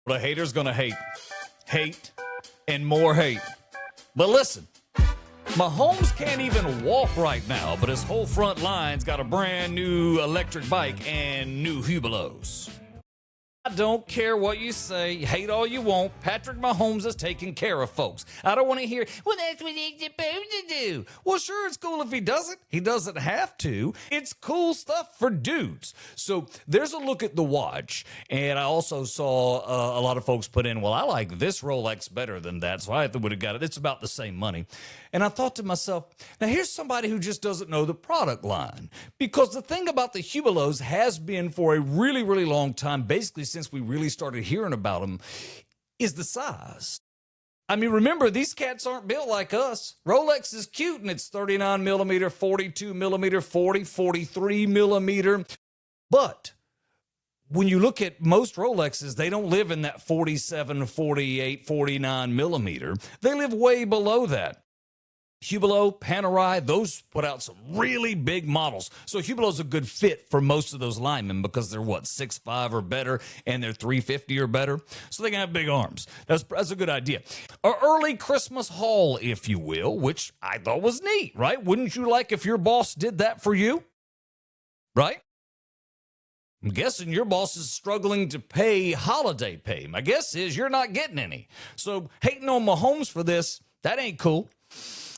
The hater's going to hate. Hate and more hate. But listen, Mahomes can't even walk right now, but his whole front line's got a brand new electric bike and new Hubelos. I don't care what you say. Hate all you want. Patrick Mahomes is taking care of folks. I don't want to hear, well, that's what he's supposed to do. Well, sure, it's cool if he does it. He doesn't have to. It's cool stuff for dudes. So there's a look at the watch. And I also saw a lot of folks put in, well, I like this Rolex better than that, so I would have got it. It's about the same money. And I thought to myself, now here's somebody who just doesn't know the product line. Because the thing about the Hubelos has been for a really, really long time, basically since we really started hearing about them, is the size. I mean, remember, these cats aren't built like us. Rolex is cute, and it's 39 millimeter, 42 millimeter, 40, 43 millimeter. But when you look at most Rolexes, they don't live in that 47, 48, 49 millimeter. They live way below that. Hubelo, Panerai, those put out some really big models. So Hubelo's a good fit for most of those linemen because they're, 6'5" or better, and they're 350 or better. So they can have big arms. That's a good idea. An early Christmas haul, if you will, which I thought was neat, right? Wouldn't you like if your boss did that for you? Right? I'm guessing your boss is struggling to pay holiday pay. My guess is you're not getting any. So hating on Mahomes for this, that ain't cool.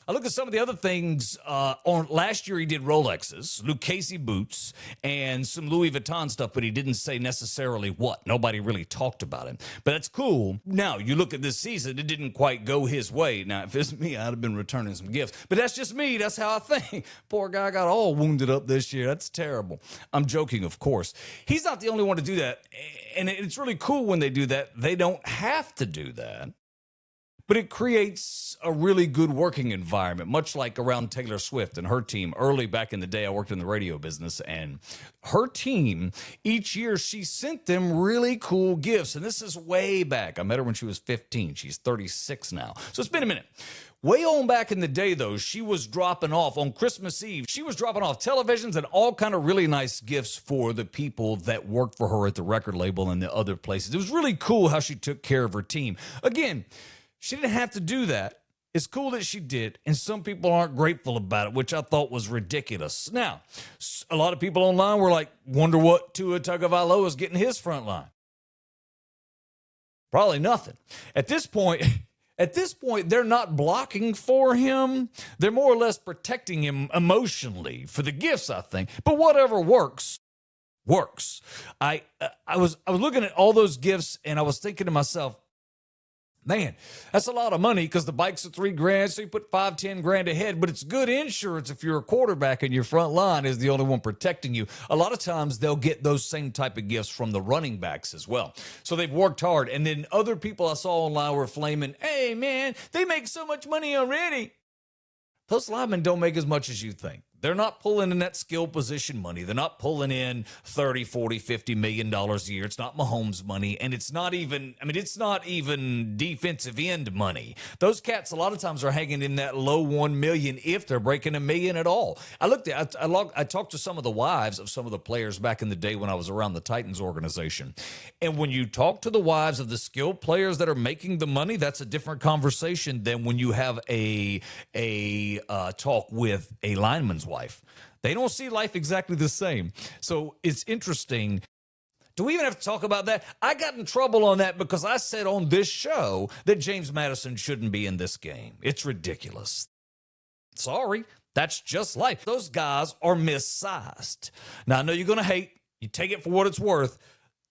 I look at some of the other things. On last year, he did Rolexes, Lucchese boots, and some Louis Vuitton stuff, but he didn't say necessarily what. Nobody really talked about it. But that's cool. Now, you look at this season, it didn't quite go his way. Now, if it's me, I'd have been returning some gifts. But that's just me. That's how I think. Poor guy got all wounded up this year. That's terrible. I'm joking, of course. He's not the only one to do that. And it's really cool when they do that. They don't have to do that. But it creates a really good working environment, much like around Taylor Swift and her team. Early back in the day, I worked in the radio business, and her team, each year, she sent them really cool gifts. And this is way back. I met her when she was 15. She's 36 now. So it's been a minute. Way on back in the day, though, she was dropping off on Christmas Eve. She was dropping off televisions and all kind of really nice gifts for the people that worked for her at the record label and the other places. It was really cool how she took care of her team. Again, she didn't have to do that. It's cool that she did, and some people aren't grateful about it, which I thought was ridiculous. Now, a lot of people online were like, wonder what Tua Tagovailoa is getting his front line. Probably nothing. At this point, they're not blocking for him. They're more or less protecting him emotionally for the gifts, I think. But whatever works. I was looking at all those gifts, and I was thinking to myself, man, that's a lot of money because the bike's are $3,000, so you put $5-10 ahead. But it's good insurance if you're a quarterback and your front line is the only one protecting you. A lot of times they'll get those same type of gifts from the running backs as well. So they've worked hard. And then other people I saw online were flaming, hey, man, they make so much money already. Those linemen don't make as much as you think. They're not pulling in that skill position money. They're not pulling in $30, $40, $50 million a year. It's not Mahomes money. And it's not even defensive end money. Those cats a lot of times are hanging in that low 1 million if they're breaking $1 million at all. I talked to some of the wives of some of the players back in the day when I was around the Titans organization. And when you talk to the wives of the skilled players that are making the money, that's a different conversation than when you have a talk with a lineman's wife. They don't see life exactly the same. So it's interesting. Do we even have to talk about that? I got in trouble on that because I said on this show that James Madison shouldn't be in this game. It's ridiculous. Sorry, that's just life. Those guys are missized. Now, I know you're going to hate. You take it for what it's worth.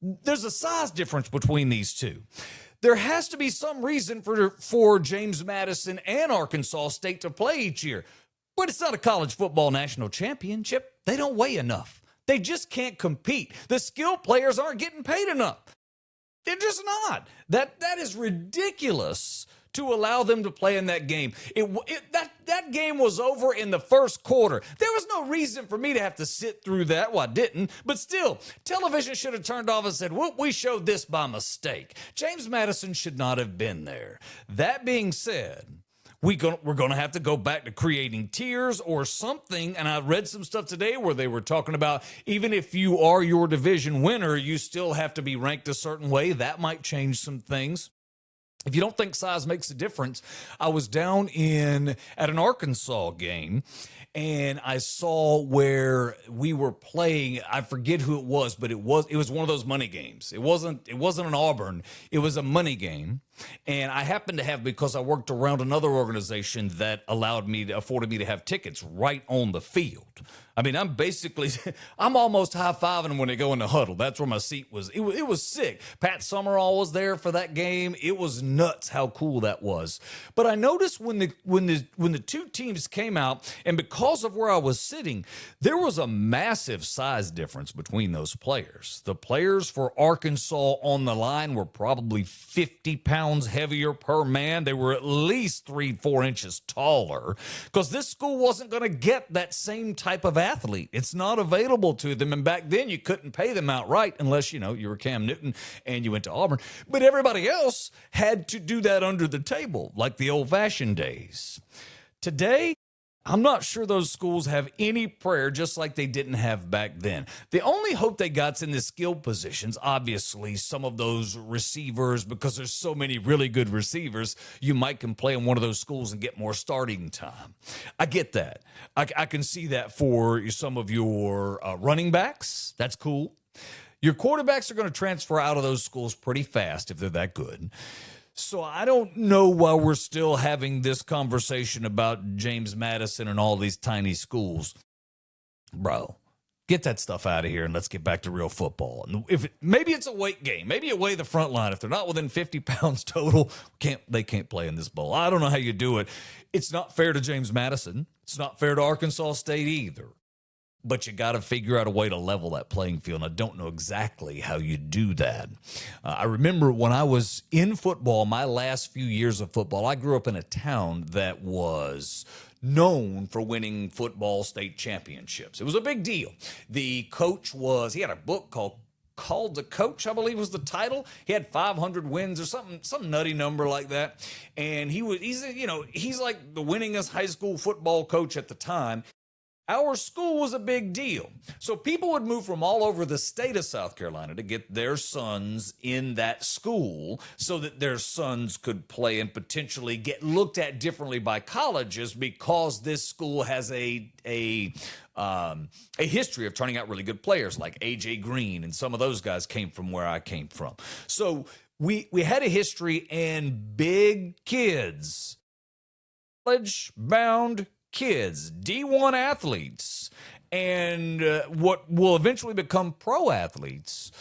There's a size difference between these two. There has to be some reason for James Madison and Arkansas State to play each year. But it's not a college football national championship. They don't weigh enough. They just can't compete. The skilled players aren't getting paid enough. They're just not. That is ridiculous to allow them to play in that game. That game was over in the first quarter. There was no reason for me to have to sit through that. Well, I didn't. But still, television should have turned off and said, well, we showed this by mistake. James Madison should not have been there. That being said, we're going to have to go back to creating tiers or something. And I read some stuff today where they were talking about even if you are your division winner, you still have to be ranked a certain way. That might change some things. If you don't think size makes a difference, I was down at an Arkansas game, and I saw where we were playing. I forget who it was, but it was one of those money games. It wasn't an Auburn. It was a money game. And I happened to have, because I worked around another organization that afforded me to have tickets right on the field. I mean, I'm almost high-fiving them when they go in the huddle. That's where my seat was. It was sick. Pat Summerall was there for that game. It was nuts how cool that was. But I noticed when the two teams came out, and because of where I was sitting, there was a massive size difference between those players. The players for Arkansas on the line were probably 50 pounds heavier per man. They were at least 3-4 inches taller, because this school wasn't going to get that same type of athlete. It's not available to them. And back then you couldn't pay them outright unless, you were Cam Newton and you went to Auburn. But everybody else had to do that under the table, like the old-fashioned days. Today, I'm not sure those schools have any prayer, just like they didn't have back then. The only hope they got's in the skill positions. Obviously, some of those receivers, because there's so many really good receivers, you might can play in one of those schools and get more starting time. I get that. I can see that for some of your running backs. That's cool. Your quarterbacks are going to transfer out of those schools pretty fast if they're that good. So I don't know why we're still having this conversation about James Madison and all these tiny schools. Bro, get that stuff out of here and let's get back to real football. And maybe it's a weight game. Maybe you weigh the front line. If they're not within 50 pounds total, they can't play in this bowl. I don't know how you do it. It's not fair to James Madison. It's not fair to Arkansas State either. But you got to figure out a way to level that playing field. And I don't know exactly how you do that. I remember when I was in football, my last few years of football, I grew up in a town that was known for winning football state championships. It was a big deal. The coach he had a book called The Coach, I believe was the title. He had 500 wins or some nutty number like that. And he's like the winningest high school football coach at the time. Our school was a big deal. So people would move from all over the state of South Carolina to get their sons in that school so that their sons could play and potentially get looked at differently by colleges, because this school has a history of turning out really good players like A.J. Green, and some of those guys came from where I came from. So we had a history, and big kids, college-bound kids, D1 athletes, and what will eventually become pro athletes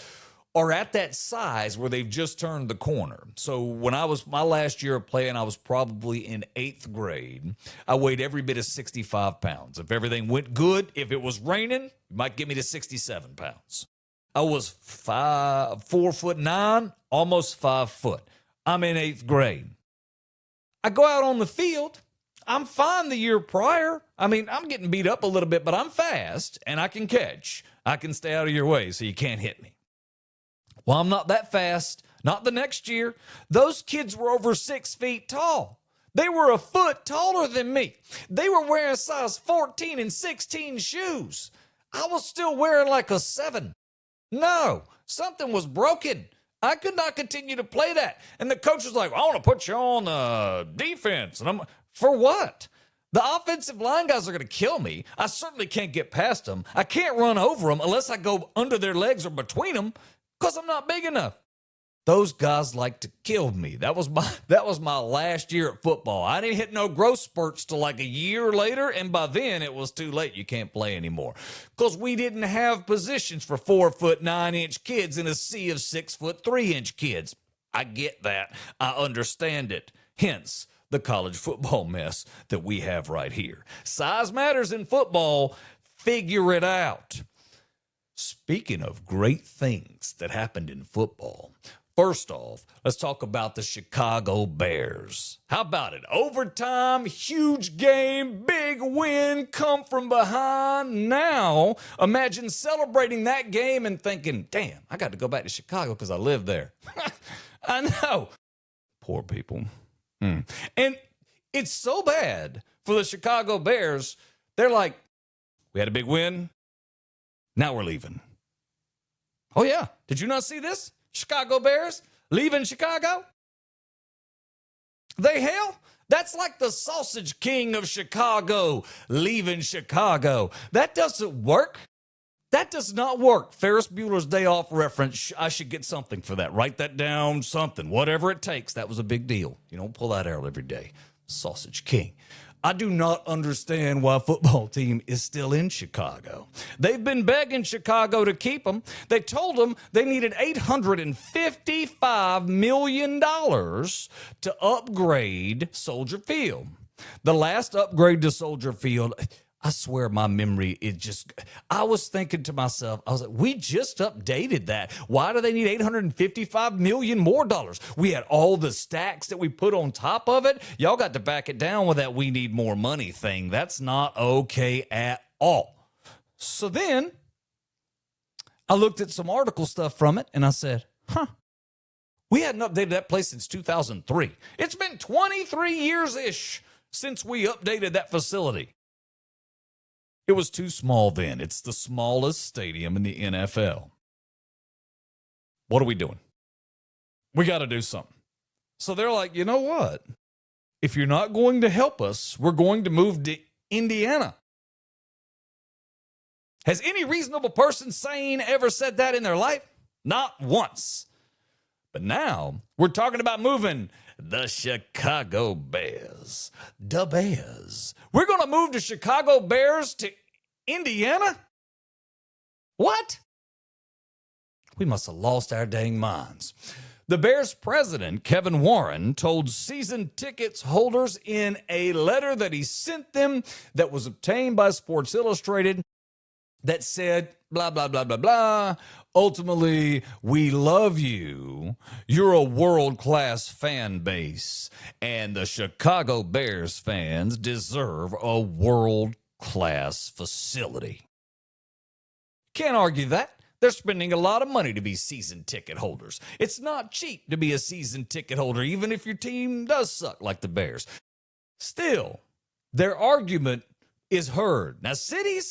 are at that size where they've just turned the corner. So when I was my last year of playing, I was probably in 8th grade. I weighed every bit of 65 pounds. If everything went good, if it was raining, it might get me to 67 pounds. I was 4'9", almost 5 foot. I'm in 8th grade. I go out on the field. I'm fine the year prior. I mean, I'm getting beat up a little bit, but I'm fast and I can catch. I can stay out of your way so you can't hit me. Well, I'm not that fast. Not the next year. Those kids were over 6 feet tall. They were a foot taller than me. They were wearing size 14 and 16 shoes. I was still wearing like a 7. No, something was broken. I could not continue to play that. And the coach was like, I want to put you on the defense. And I'm like, for what? The offensive line guys are going to kill me. I certainly can't get past them. I can't run over them unless I go under their legs or between them because I'm not big enough. Those guys like to kill me. That was my last year at football. I didn't hit no growth spurts till like a year later, and by then it was too late. You can't play anymore because we didn't have positions for 4'9" kids in a sea of 6'3" kids. I get that. I understand it. Hence the college football mess that we have right here. Size matters in football. Figure it out. Speaking of great things that happened in football, first off, let's talk about the Chicago Bears. How about it? Overtime, huge game, big win, come from behind. Now, imagine celebrating that game and thinking, damn, I got to go back to Chicago because I live there. I know. Poor people. And It's so bad for the Chicago Bears. They're like, we had a big win. Now we're leaving. Oh, yeah. Did you not see this? Chicago Bears leaving Chicago? That's like the Sausage King of Chicago leaving Chicago. That doesn't work. That does not work. Ferris Bueller's Day Off reference. I should get something for that. Write that down, something. Whatever it takes. That was a big deal. You don't pull that out every day. Sausage King. I do not understand why a football team is still in Chicago. They've been begging Chicago to keep them. They told them they needed $855 million to upgrade Soldier Field. The last upgrade to Soldier Field, I swear my memory, I was thinking to myself, I was like, we just updated that. Why do they need $855 million more dollars? We had all the stacks that we put on top of it. Y'all got to back it down with that we need more money thing. That's not okay at all. So then I looked at some article stuff from it and I said, we hadn't updated that place since 2003. It's been 23 years-ish since we updated that facility. It was too small then. It's the smallest stadium in the NFL. What are we doing? We got to do something. So they're like, you know what? If you're not going to help us, we're going to move to Indiana. Has any reasonable person sane ever said that in their life? Not once. But now we're talking about moving the Chicago Bears. The Bears. We're going to move the Chicago Bears to Indiana? What? We must have lost our dang minds. The Bears president, Kevin Warren, told season tickets holders in a letter that he sent them that was obtained by Sports Illustrated that said, blah, blah, blah, blah, blah. Ultimately, we love you. You're a world-class fan base, and the Chicago Bears fans deserve a world-class facility. Can't argue that. They're spending a lot of money to be season ticket holders. It's not cheap to be a season ticket holder, even if your team does suck like the Bears. Still, their argument is heard. Now, cities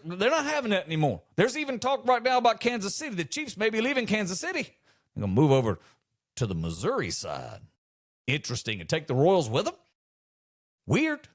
they're not having that anymore. There's even talk right now about Kansas City. The Chiefs may be leaving Kansas City. They're going to move over to the Missouri side. Interesting. And take the Royals with them? Weird.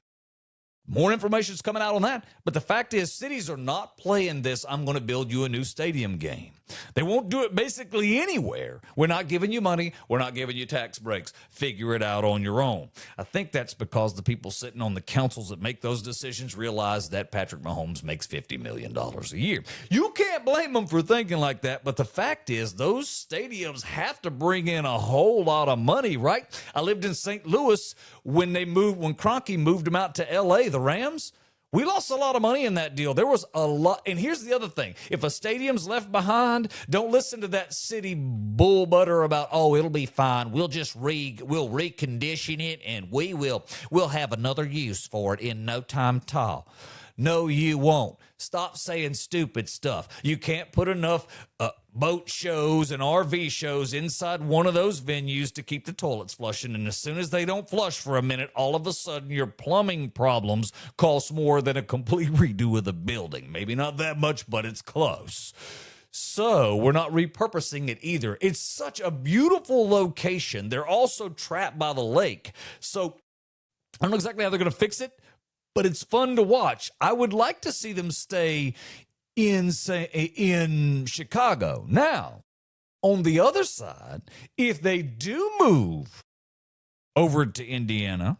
More information is coming out on that. But the fact is, cities are not playing this, I'm going to build you a new stadium game. They won't do it basically anywhere. We're not giving you money. We're not giving you tax breaks. Figure it out on your own. I think that's because the people sitting on the councils that make those decisions realize that Patrick Mahomes makes $50 million a year. You can't blame them for thinking like that, but the fact is those stadiums have to bring in a whole lot of money, right? I lived in St. Louis when Kroenke moved them out to L.A., the Rams. We lost a lot of money in that deal. There was a lot. And here's the other thing. If a stadium's left behind, don't listen to that city bull butter about, oh, it'll be fine. We'll just we'll recondition it and we'll have another use for it in no time at all. No, you won't. Stop saying stupid stuff. You can't put enough boat shows and RV shows inside one of those venues to keep the toilets flushing. And as soon as they don't flush for a minute, all of a sudden your plumbing problems cost more than a complete redo of the building. Maybe not that much, but it's close. So we're not repurposing it either. It's such a beautiful location. They're also trapped by the lake. So I don't know exactly how they're going to fix it, but it's fun to watch. I would like to see them stay in Chicago. Now, on the other side, if they do move over to Indiana,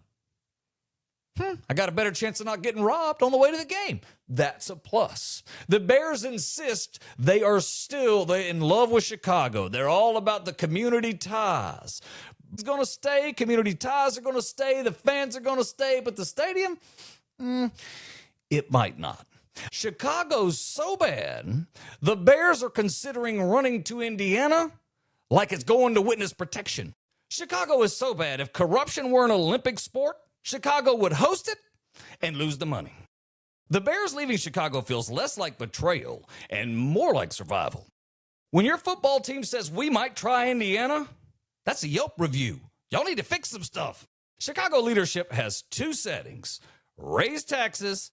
I got a better chance of not getting robbed on the way to the game. That's a plus. The Bears insist they're in love with Chicago. They're all about the community ties. It's going to stay. Community ties are going to stay. The fans are going to stay. But the stadium, it might not. Chicago's so bad, the Bears are considering running to Indiana like it's going to witness protection. Chicago is so bad, if corruption were an Olympic sport, Chicago would host it and lose the money. The Bears leaving Chicago feels less like betrayal and more like survival. When your football team says we might try Indiana, that's a Yelp review. Y'all need to fix some stuff. Chicago leadership has two settings: raise taxes,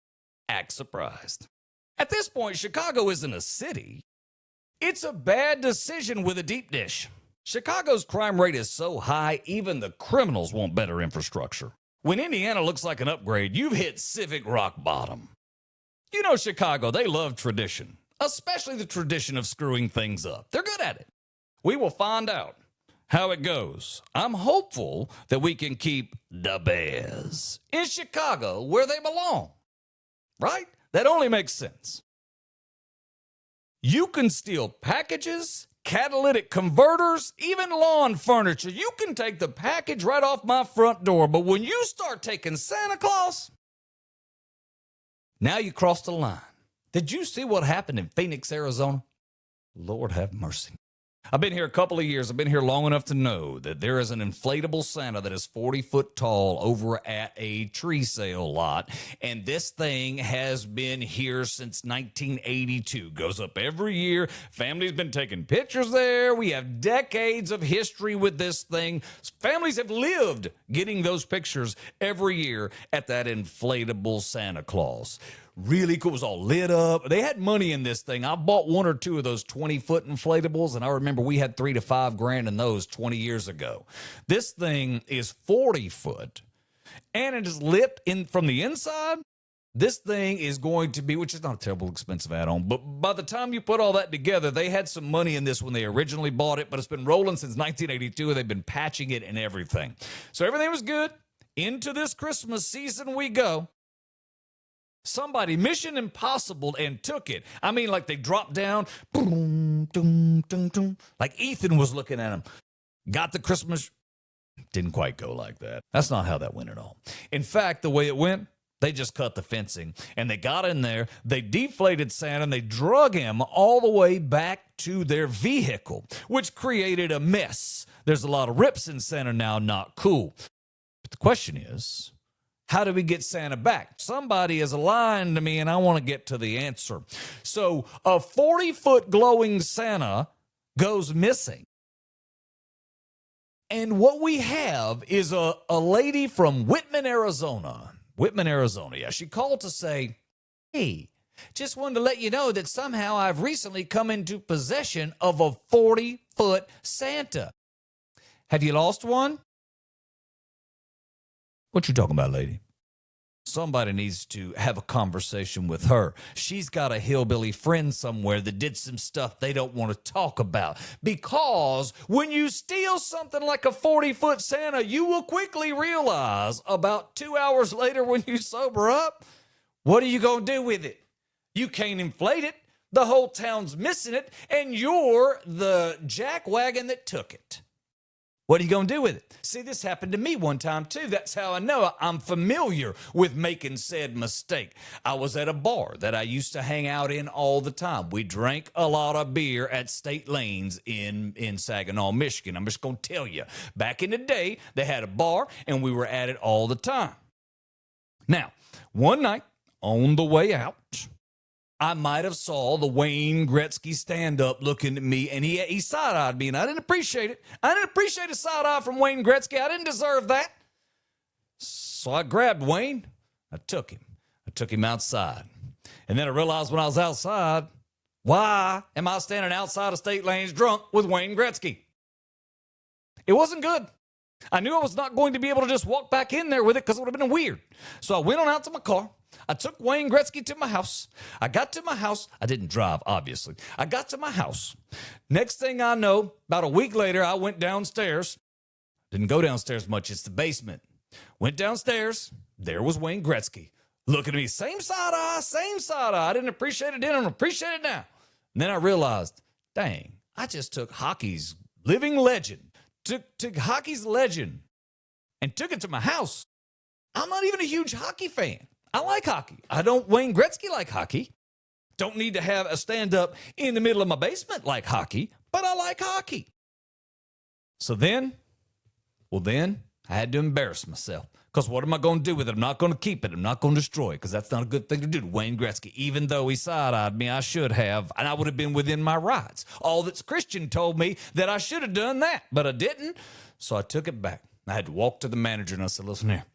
act surprised. At this point, Chicago isn't a city. It's a bad decision with a deep dish. Chicago's crime rate is so high, even the criminals want better infrastructure. When Indiana looks like an upgrade, you've hit civic rock bottom. You know Chicago, they love tradition, especially the tradition of screwing things up. They're good at it. We will find out how it goes. I'm hopeful that we can keep the Bears in Chicago where they belong. Right? That only makes sense. You can steal packages, catalytic converters, even lawn furniture. You can take the package right off my front door, but when you start taking Santa Claus, now you crossed the line. Did you see what happened in Phoenix, Arizona? Lord have mercy. I've been here a couple of years. I've been here long enough to know that there is an inflatable Santa that is 40 foot tall over at a tree sale lot. And this thing has been here since 1982. Goes up every year. Family's been taking pictures there. We have decades of history with this thing. Families have lived getting those pictures every year at that inflatable Santa Claus. Really cool. It was all lit up. They had money in this thing. I bought one or two of those 20-foot inflatables, and I remember we had $3,000 to $5,000 in those 20 years ago. This thing is 40 foot, and it is lit in from the inside. This thing is going to be, which is not a terrible expensive add-on, but by the time you put all that together, they had some money in this when they originally bought it, but it's been rolling since 1982, and they've been patching it and everything. So everything was good. Into this Christmas season we go. Somebody Mission Impossible and took it. I mean, like they dropped down, boom, boom, boom, boom, like Ethan was looking at him. Got the Christmas. Didn't quite go like that. That's not how that went at all. In fact, the way it went, they just cut the fencing and they got in there. They deflated Santa and they drug him all the way back to their vehicle, which created a mess. There's a lot of rips in Santa now, not cool. But the question is, how do we get Santa back? Somebody has lying to me, and I want to get to the answer. So a 40-foot glowing Santa goes missing. And what we have is a lady from Whitman, Arizona. Whitman, Arizona, yeah. She called to say, hey, just wanted to let you know that somehow I've recently come into possession of a 40-foot Santa. Have you lost one? What you talking about, lady? Somebody needs to have a conversation with her. She's got a hillbilly friend somewhere that did some stuff they don't want to talk about. Because when you steal something like a 40-foot Santa, you will quickly realize about 2 hours later when you sober up, what are you going to do with it? You can't inflate it. The whole town's missing it, and you're the jackwagon that took it. What are you going to do with it? See, this happened to me one time, too. That's how I know I'm familiar with making said mistake. I was at a bar that I used to hang out in all the time. We drank a lot of beer at State Lanes in Saginaw, Michigan. I'm just going to tell you, back in the day, they had a bar, and we were at it all the time. Now, one night, on the way out, I might have saw the Wayne Gretzky stand-up looking at me, and he side-eyed me, and I didn't appreciate it. I didn't appreciate a side-eye from Wayne Gretzky. I didn't deserve that. So I grabbed Wayne. I took him outside. And then I realized when I was outside, why am I standing outside of State Lanes drunk with Wayne Gretzky? It wasn't good. I knew I was not going to be able to just walk back in there with it because it would have been weird. So I went on out to my car. I took Wayne Gretzky to my house. I got to my house. I didn't drive, obviously. I got to my house. Next thing I know, about a week later, I went downstairs. Didn't go downstairs much. It's the basement. Went downstairs. There was Wayne Gretzky. Looking at me, same side eye, same side eye. I didn't appreciate it then. I don't appreciate it now. And then I realized, dang, I just took hockey's living legend, took hockey's legend and took it to my house. I'm not even a huge hockey fan. I like hockey. I don't Wayne Gretzky like hockey. Don't need to have a stand-up in the middle of my basement like hockey, but I like hockey. So then I had to embarrass myself. Because what am I going to do with it? I'm not going to keep it. I'm not going to destroy it because that's not a good thing to do to Wayne Gretzky. Even though he side-eyed me, I should have, and I would have been within my rights. All that's Christian told me that I should have done that, but I didn't, so I took it back. I had to walk to the manager and I said, listen here.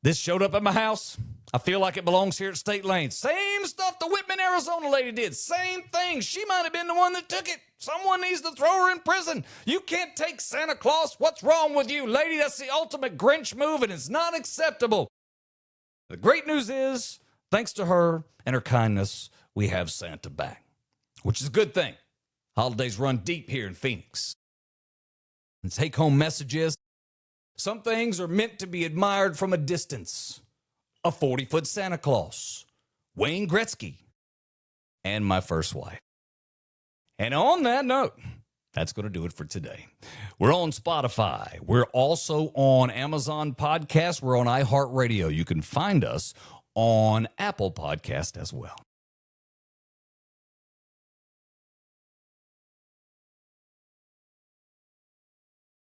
This showed up at my house. I feel like it belongs here at State Lane. Same stuff the Whitman, Arizona lady did. Same thing. She might have been the one that took it. Someone needs to throw her in prison. You can't take Santa Claus. What's wrong with you, lady? That's the ultimate Grinch move, and it's not acceptable. The great news is, thanks to her and her kindness, we have Santa back, which is a good thing. Holidays run deep here in Phoenix. And take-home messages. Some things are meant to be admired from a distance. A 40-foot Santa Claus, Wayne Gretzky, and my first wife. And on that note, that's going to do it for today. We're on Spotify. We're also on Amazon Podcasts. We're on iHeartRadio. You can find us on Apple Podcast as well.